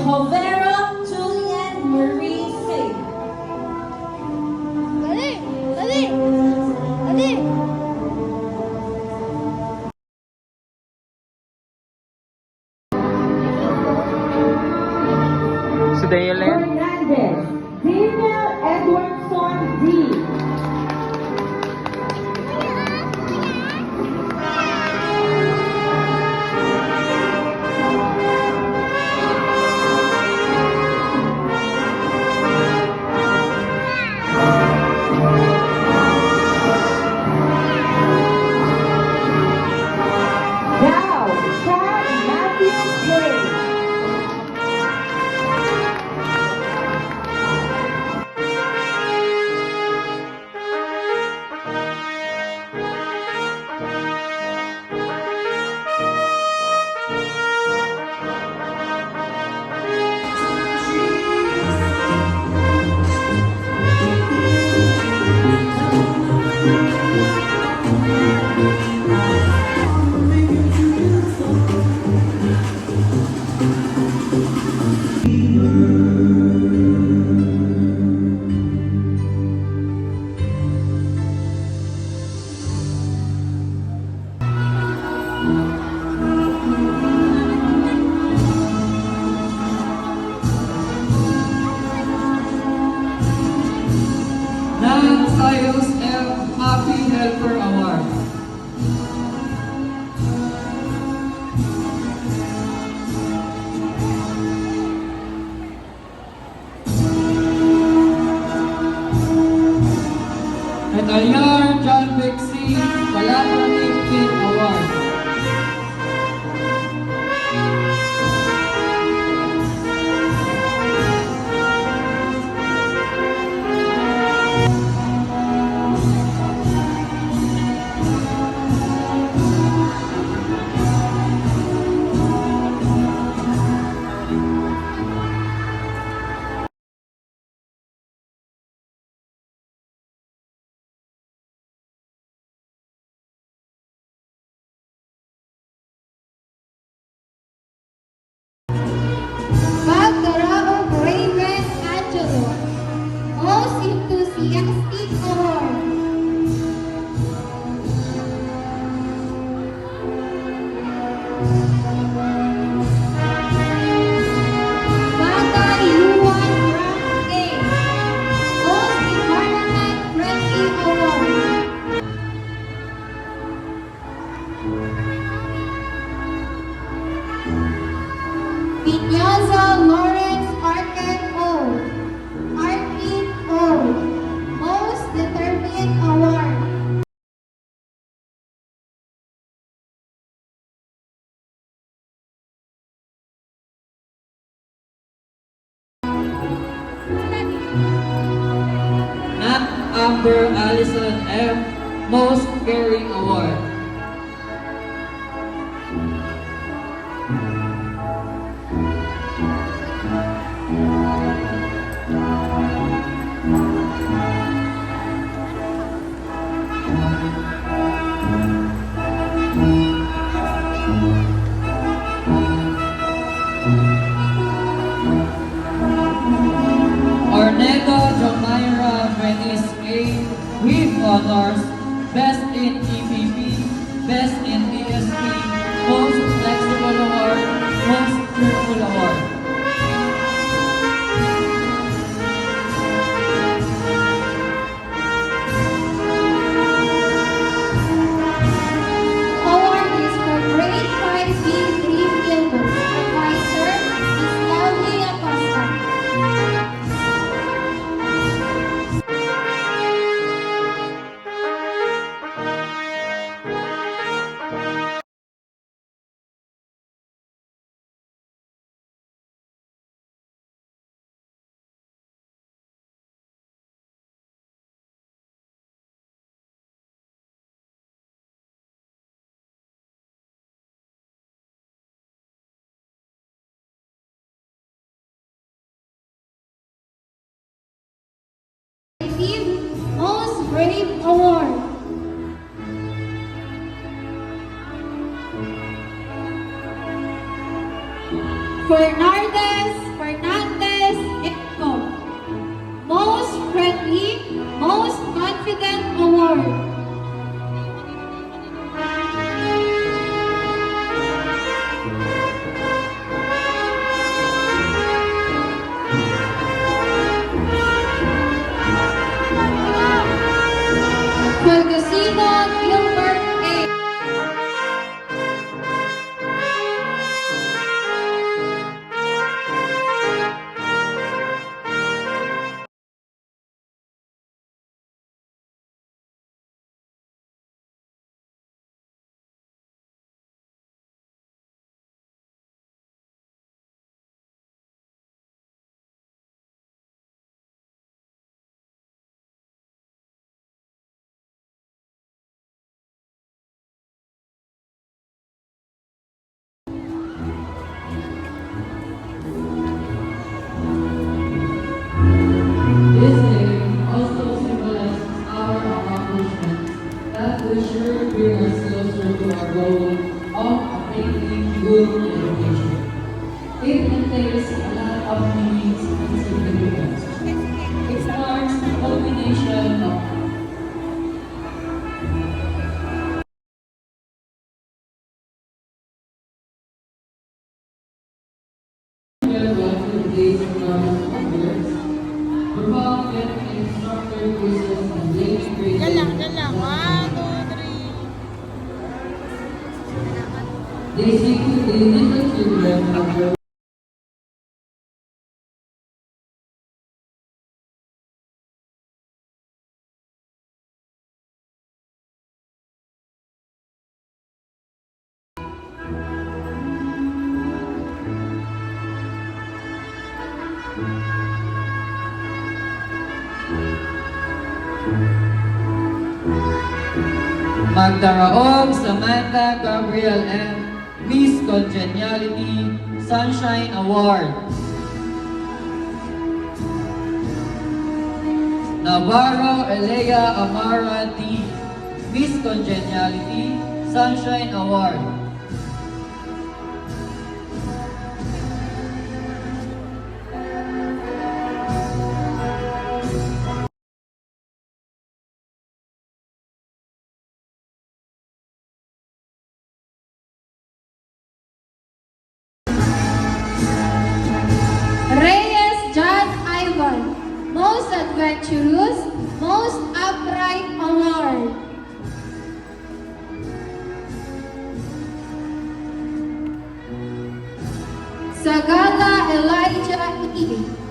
Hovera Julian Marie Singh. Dali! Dali! Dali! Si Daylen. Fernandez, Daniel Edwardson D. Now, Chad Matthew J. Ng Cyrus M. Happy Helper Award. Medallar John Bixie Collaborative Team Award. Pagdaraog Raven Angelo, Most Enthusiastic Award. Bata Iluan Rank A, Most Environment Friendly Award. Pinyaza Lawrence Arkin O, Arkin O, Most Determined Award. Ng Amber Allison M. Most Caring Award. Ornella Jamira Venice A. with honors Best in EPP, Best in ESP, Most Flexible Award, Most Cheerful Award. Award is for grade 5B Greenfield. Advisor is Lovely Acosta. Fernandez Eco. Most Friendly, Most Confident Award. Fulgocino Gilbert A. This day also symbolizes our accomplishments that will sure bring us closer to our goal of attaining good education. It entails a lot of meanings and significance. It marks the culmination of days of years, profound yet instructor quizzes and daily grades. Yan lang. 1, 2, 3. They seek to the little children of their Magda Raog, Samantha Gabriel M. Miss Congeniality Sunshine Award. Navarro Elea Amara D. Miss Congeniality Sunshine Award. Reyes John Ivan. Most Adventurous, Most Upright Award. Sagala Elijah E.